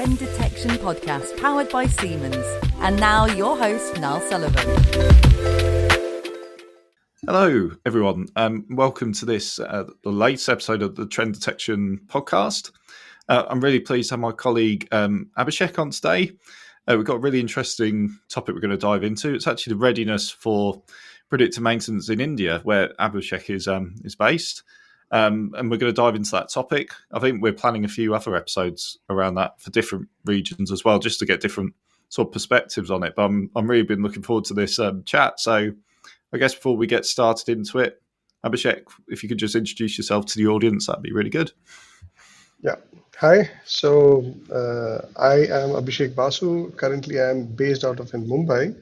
trend detection podcast powered by Siemens. And now your host, Niall Sullivan. Hello, everyone. Welcome to this, the latest episode of the Trend Detection podcast. I'm really pleased to have my colleague Abhishek on today. We've got a really interesting topic we're going to dive into. It's actually the readiness for predictive maintenance in India, where Abhishek is based. And we're going to dive into that topic. I think we're planning a few other episodes around that for different regions as well, just to get different sort of perspectives on it. But I'm really been looking forward to this chat. So I guess before we get started into it, Abhishek, if you could just introduce yourself to the audience, that'd be really good. Yeah. Hi. So I am Abhishek Basu. Currently, I am based out of in Mumbai,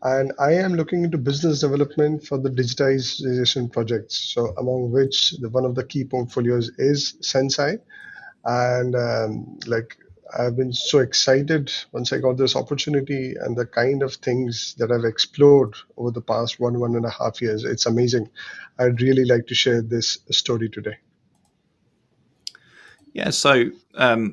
and I am looking into business development for the digitization projects. So among which one of the key portfolios is Senseye, and I've been so excited once I got this opportunity and the kind of things that I've explored over the past 1.5 years. It's amazing. I'd really like to share this story today. Yeah, so I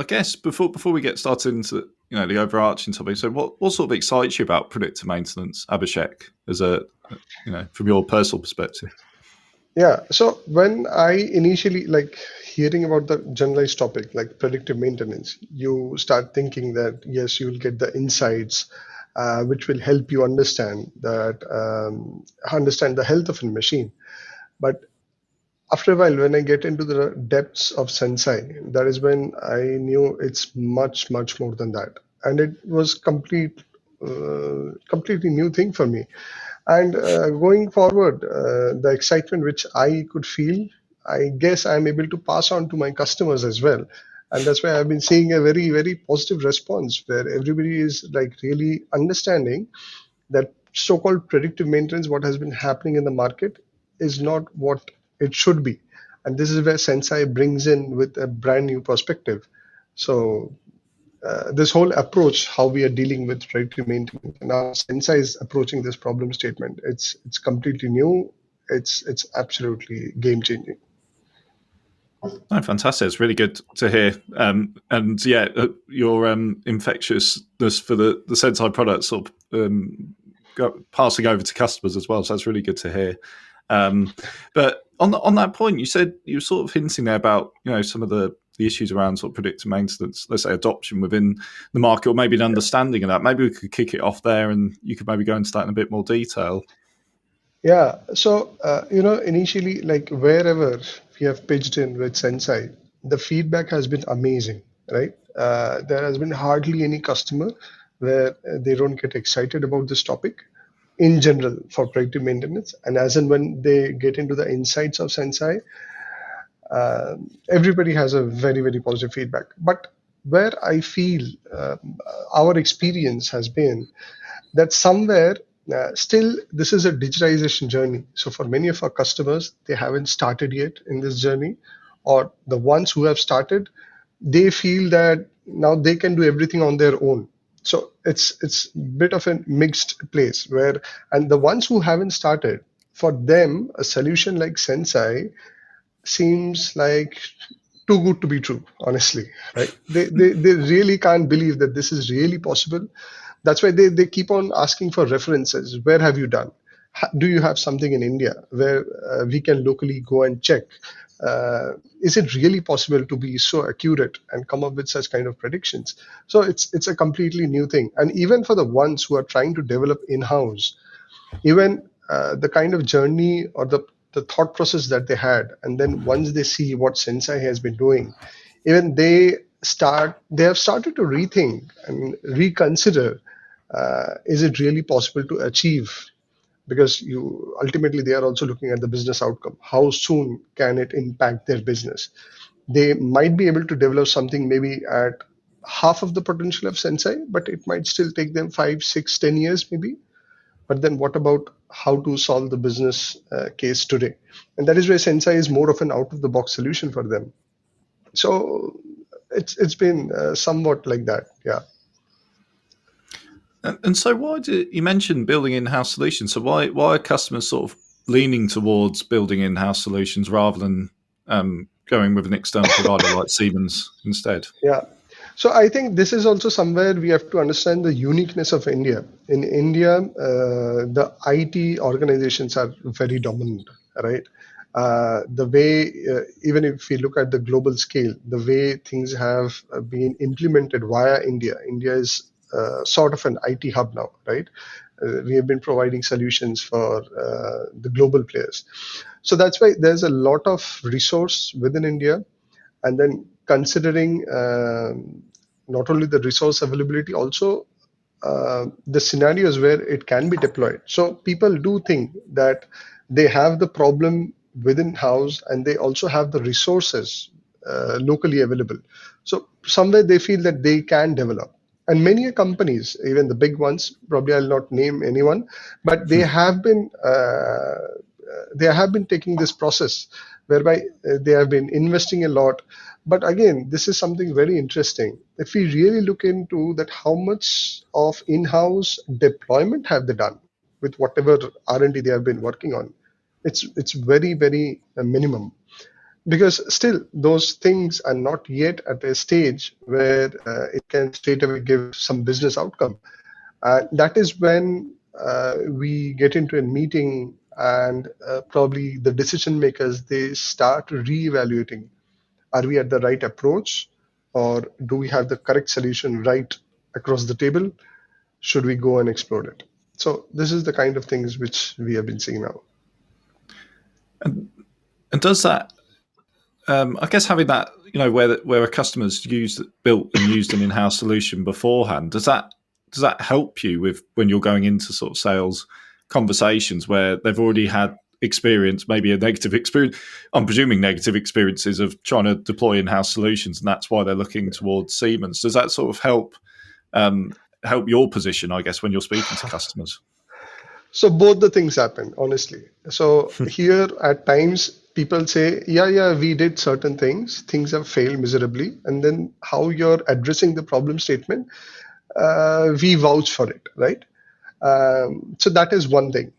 guess before we get started into the overarching topic, so what sort of excites you about predictive maintenance, Abhishek, as from your personal perspective? Yeah, so when I initially hearing about the generalized topic like predictive maintenance, you start thinking that yes, you will get the insights which will help you understand the health of a machine. But after a while, when I get into the depths of Senseye, that is when I knew it's much, much more than that. And it was completely new thing for me. And going forward, the excitement which I could feel, I guess I'm able to pass on to my customers as well. And that's why I've been seeing a very, very positive response where everybody is really understanding that so-called predictive maintenance, what has been happening in the market, is not what it should be. And this is where Senseye brings in with a brand new perspective. So this whole approach, how we are dealing with predictive maintenance, now Senseye is approaching this problem statement. It's completely new. It's absolutely game changing. Oh, fantastic! It's really good to hear. And yeah, your infectiousness for the Senseye products sort of passing over to customers as well. So that's really good to hear. But on that point, you said you were sort of hinting there about some of the issues around sort of predictive maintenance, let's say adoption within the market, or maybe an understanding of that. Maybe we could kick it off there, and you could maybe go into that in a bit more detail. Yeah. So initially, wherever we have pitched in with Senseye, the feedback has been amazing, right? There has been hardly any customer where they don't get excited about this topic in general for predictive maintenance. And as and when they get into the insights of Senseye, everybody has a very, very positive feedback. But where I feel our experience has been that somewhere still this is a digitization journey. So for many of our customers, they haven't started yet in this journey, or the ones who have started, they feel that now they can do everything on their own. So it's a bit of a mixed place where, and the ones who haven't started, for them, a solution like Senseye seems like too good to be true, honestly, right? They really can't believe that this is really possible. That's why they keep on asking for references. Where have you done? Do you have something in India where we can locally go and check? Is it really possible to be so accurate and come up with such kind of predictions? So it's a completely new thing. And even for the ones who are trying to develop in-house, even the kind of journey or the thought process that they had, and then once they see what Senseye has been doing, even they have started to rethink and reconsider, is it really possible to achieve? Because ultimately they are also looking at the business outcome. How soon can it impact their business? They might be able to develop something maybe at half of the potential of Senseye, but it might still take them 5, 6, 10 years maybe. But then what about how to solve the business case today? And that is where Senseye is more of an out-of-the-box solution for them. So it's been somewhat like that, yeah. And so why you mentioned building in-house solutions? So why are customers sort of leaning towards building in-house solutions rather than going with an external provider like Siemens instead? Yeah. So I think this is also somewhere we have to understand the uniqueness of India. In India, the IT organizations are very dominant, right? The way, even if we look at the global scale, the way things have been implemented via India, India is sort of an IT hub now, right? We have been providing solutions for the global players. So that's why there's a lot of resource within India, and then considering not only the resource availability, also the scenarios where it can be deployed. So people do think that they have the problem within house and they also have the resources locally available. So somewhere they feel that they can develop. And many companies, even the big ones, probably I'll not name anyone, but they have been taking this process whereby they have been investing a lot. But again, this is something very interesting. If we really look into that, how much of in-house deployment have they done with whatever R&D they have been working on? It's very, very minimum, because still those things are not yet at a stage where it can straight away give some business outcome. That is when we get into a meeting, and probably the decision makers, they start reevaluating, are we at the right approach, or do we have the correct solution right across the table? Should we go and explore it? So this is the kind of things which we have been seeing now. And does that, I guess, having that, where a customer's built and used an in-house solution beforehand, does that help you with when you're going into sort of sales conversations where they've already had experience, maybe a negative experience? I'm presuming negative experiences of trying to deploy in-house solutions, and that's why they're looking towards Siemens. Does that sort of help your position, I guess, when you're speaking to customers? So both the things happen, honestly. So here at times people say, yeah, we did certain things have failed miserably, and then how you're addressing the problem statement, we vouch for it, right? So that is one thing.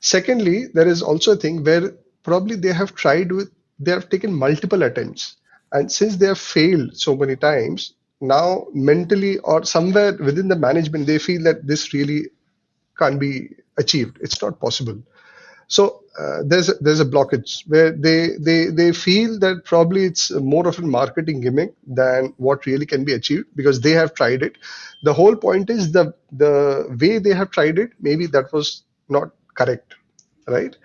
Secondly, there is also a thing where probably they have taken multiple attempts, and since they have failed so many times, now mentally or somewhere within the management, they feel that this really can't be achieved. It's not possible. So there's a blockage where they feel that probably it's more of a marketing gimmick than what really can be achieved, because they have tried it. The whole point is the way they have tried it, maybe that was not correct, right?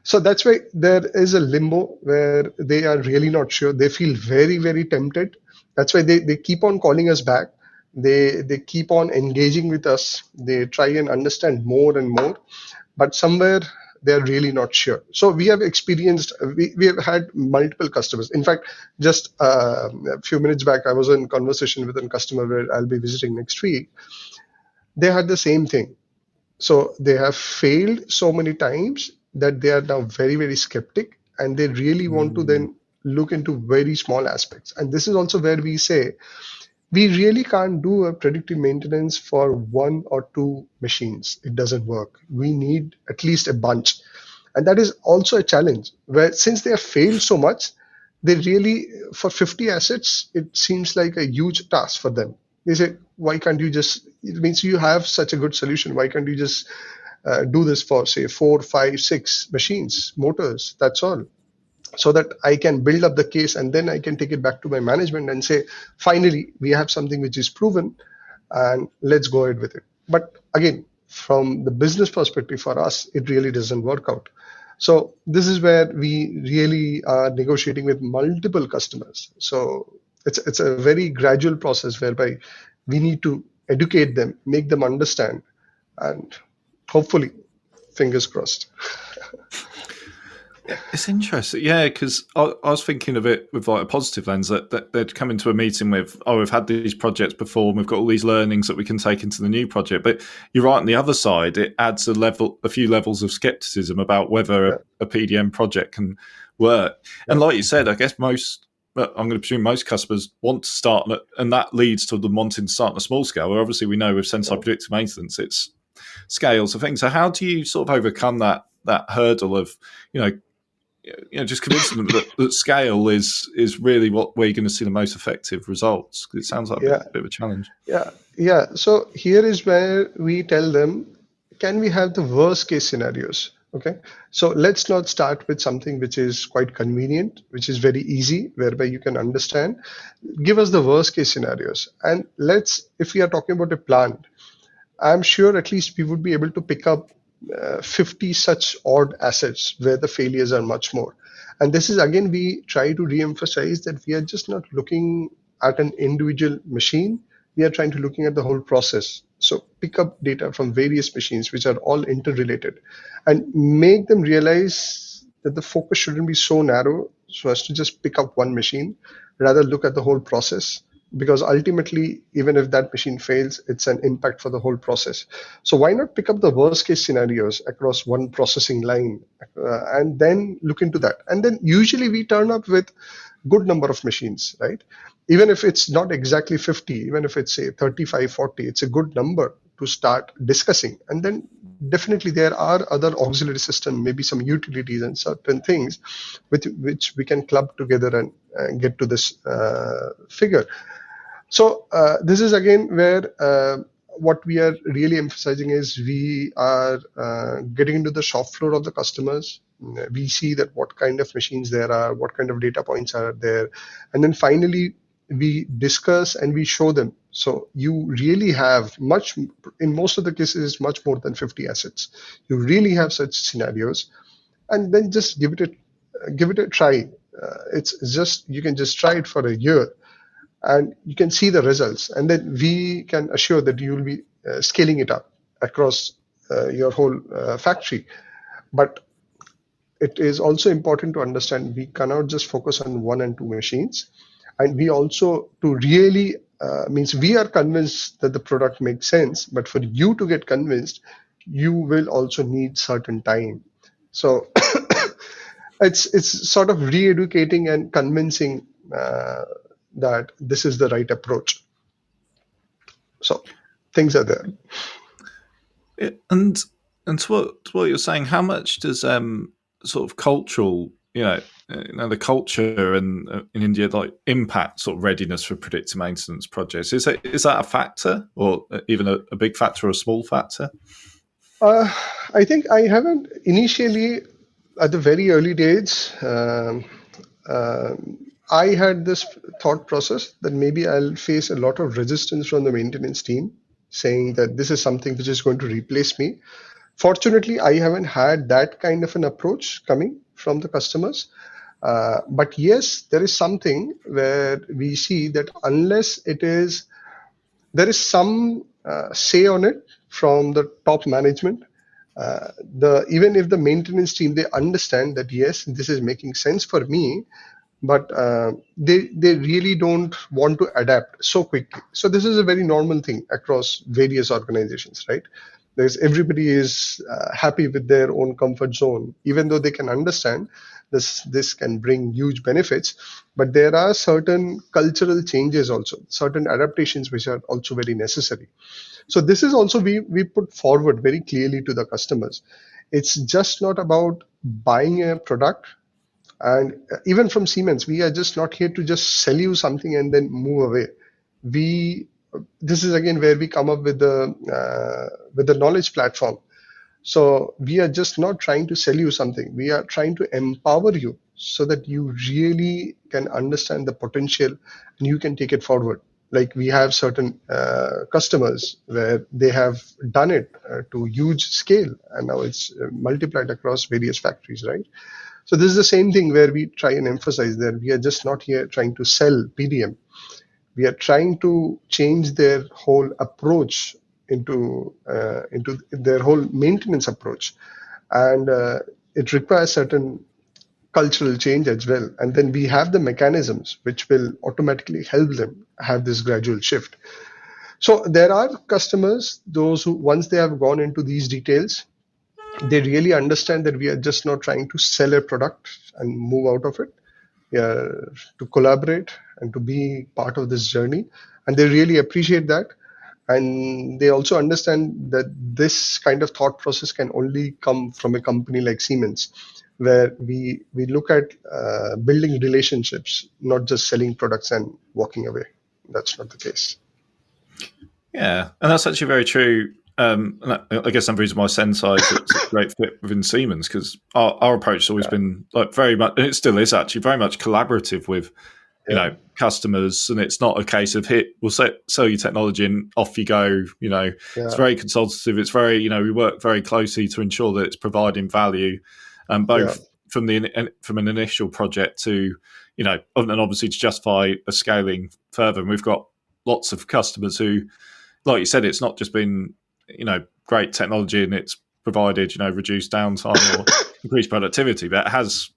So that's why there is a limbo where they are really not sure. They feel very, very tempted. That's why they keep on calling us back. They keep on engaging with us. They try and understand more and more, but somewhere they're really not sure. So we have we have had multiple customers. In fact, just a few minutes back, I was in conversation with a customer where I'll be visiting next week. They had the same thing. So they have failed so many times that they are now very, very skeptic, and they really want to then look into very small aspects. And this is also where we say, we really can't do a predictive maintenance for one or two machines. It doesn't work. We need at least a bunch. And that is also a challenge, where since they have failed so much, they really, for 50 assets, it seems like a huge task for them. They say, why can't you just, it means you have such a good solution. Why can't you just do this for, say, 4, 5, 6 machines, motors? That's all. So that I can build up the case, and then I can take it back to my management and say, finally, we have something which is proven, and let's go ahead with it. But again, from the business perspective for us, it really doesn't work out. So this is where we really are negotiating with multiple customers. So it's a very gradual process whereby we need to educate them, make them understand, and hopefully, fingers crossed. It's interesting, yeah, because I was thinking of it with like a positive lens, that they'd come into a meeting with, we've had these projects before, and we've got all these learnings that we can take into the new project. But you're right, on the other side, it adds a few levels of skepticism about whether a PdM project can work. And like you said, I guess I'm going to presume most customers want to start, and that leads to them wanting to start on a small scale, where obviously we know with Senseye Predictive Maintenance, it's scales of things. So how do you sort of overcome that hurdle of, just convincing them that scale is really where you're going to see the most effective results. It sounds like a Yeah, bit of a challenge. yeah. So here is where we tell them, can we have the worst case scenarios? Okay. So let's not start with something which is quite convenient, which is very easy, whereby you can understand. Give us the worst case scenarios. And if we are talking about a plant, I'm sure at least we would be able to pick up 50 such odd assets where the failures are much more. And this is again, we try to re-emphasize that we are just not looking at an individual machine. We are trying to looking at the whole process. So pick up data from various machines, which are all interrelated, and make them realize that the focus shouldn't be so narrow so as to just pick up one machine, rather look at the whole process, because ultimately, even if that machine fails, it's an impact for the whole process. So why not pick up the worst case scenarios across one processing line, and then look into that? And then usually we turn up with good number of machines, right? Even if it's not exactly 50, even if it's say 35, 40, it's a good number to start discussing. And then definitely there are other auxiliary system, maybe some utilities and certain things with which we can club together and get to this figure. So this is again where what we are really emphasizing is we are getting into the shop floor of the customers. We see that what kind of machines there are, what kind of data points are there, and then finally we discuss and we show them. So you really have much, in most of the cases, much more than 50 assets. You really have such scenarios, and then just give it a try. It's just, you can just try it for a year and you can see the results, and then we can assure that you will be scaling it up across your whole factory. But it is also important to understand we cannot just focus on one and two machines, and we also, to really means we are convinced that the product makes sense, but for you to get convinced, you will also need certain time. So it's sort of re-educating and convincing that this is the right approach. So things are there. And to what you're saying, how much does sort of cultural, the culture in India like impact sort of readiness for predictive maintenance projects? Is that a factor, or even a big factor or a small factor? I think I haven't initially, at the very early days, I had this thought process that maybe I'll face a lot of resistance from the maintenance team, saying that this is something which is going to replace me. Fortunately, I haven't had that kind of an approach coming from the customers. But yes, there is something where we see that unless there is some say on it from the top management, even if the maintenance team, they understand that yes, this is making sense for me, but they really don't want to adapt so quickly. So this is a very normal thing across various organizations, right? There's everybody is happy with their own comfort zone, even though they can understand this can bring huge benefits, but there are certain cultural changes also, certain adaptations which are also very necessary. So this is also we put forward very clearly to the customers. It's just not about buying a product. And even from Siemens, we are just not here to just sell you something and then move away. This is again where we come up with the knowledge platform. So we are just not trying to sell you something. We are trying to empower you so that you really can understand the potential and you can take it forward. Like we have certain customers where they have done it to huge scale, and now it's multiplied across various factories, right? So this is the same thing where we try and emphasize that we are just not here trying to sell PdM. We are trying to change their whole approach into their whole maintenance approach, and it requires certain cultural change as well. And then we have the mechanisms which will automatically help them have this gradual shift. So there are customers, those who once they have gone into these details, they really understand that we are just not trying to sell a product and move out of it. We are to collaborate and to be part of this journey, and they really appreciate that. And they also understand that this kind of thought process can only come from a company like Siemens, where we look at building relationships, not just selling products and walking away. That's not the case. Yeah, and that's actually very true. And I guess some reason why Senseye is a great fit within Siemens, because our approach has always been like very much, and it still is actually very much collaborative with customers, and it's not a case of we'll sell you technology and off you go. It's very consultative. It's very we work very closely to ensure that it's providing value, both from an initial project to and obviously to justify a scaling further. And we've got lots of customers who, like you said, it's not just been great technology and it's provided reduced downtime or increased productivity, but it has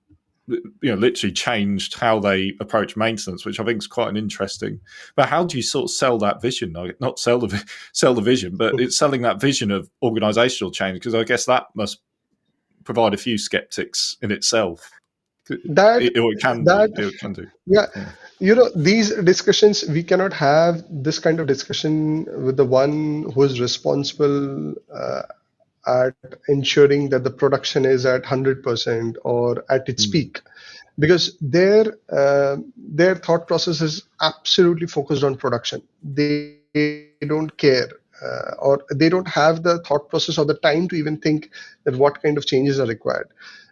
literally changed how they approach maintenance, which I think is quite an interesting. But how do you sort of sell that vision? Not sell the vision, but it's selling that vision of organizational change, because I guess that must provide a few skeptics in itself. It can do. Yeah. These discussions, we cannot have this kind of discussion with the one who is responsible at ensuring that the production is at 100% or at its peak, because their thought process is absolutely focused on production. They don't care, or they don't have the thought process or the time to even think that what kind of changes are required.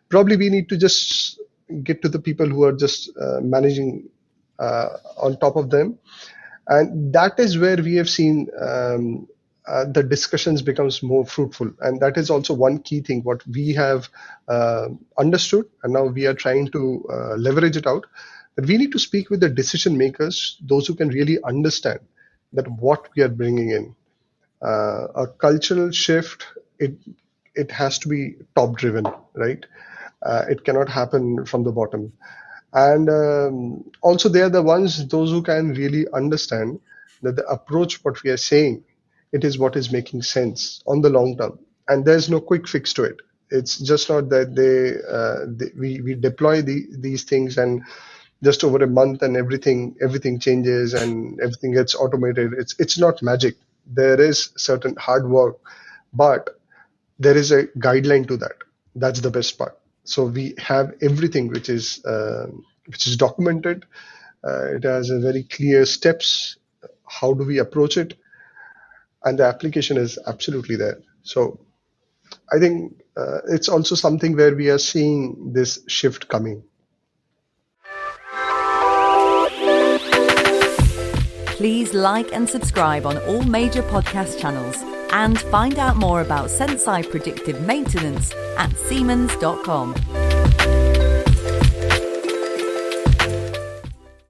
Probably we need to just get to the people who are just managing on top of them, and that is where we have seen the discussions becomes more fruitful. And that is also one key thing what we have understood, and now we are trying to leverage it out, that we need to speak with the decision makers, those who can really understand that what we are bringing in. A cultural shift, it has to be top driven, right? It cannot happen from the bottom. And also they are the ones, those who can really understand that the approach what we are saying, it is what is making sense on the long term, and there's no quick fix to it. It's just not that we deploy these things and just over a month and everything changes and everything gets automated. It's not magic. There is certain hard work, but there is a guideline to that. That's the best part. So we have everything which is documented. It has a very clear steps. How do we approach it? And the application is absolutely there. So I think it's also something where we are seeing this shift coming. Please like and subscribe on all major podcast channels, and find out more about Senseye Predictive Maintenance at Siemens.com.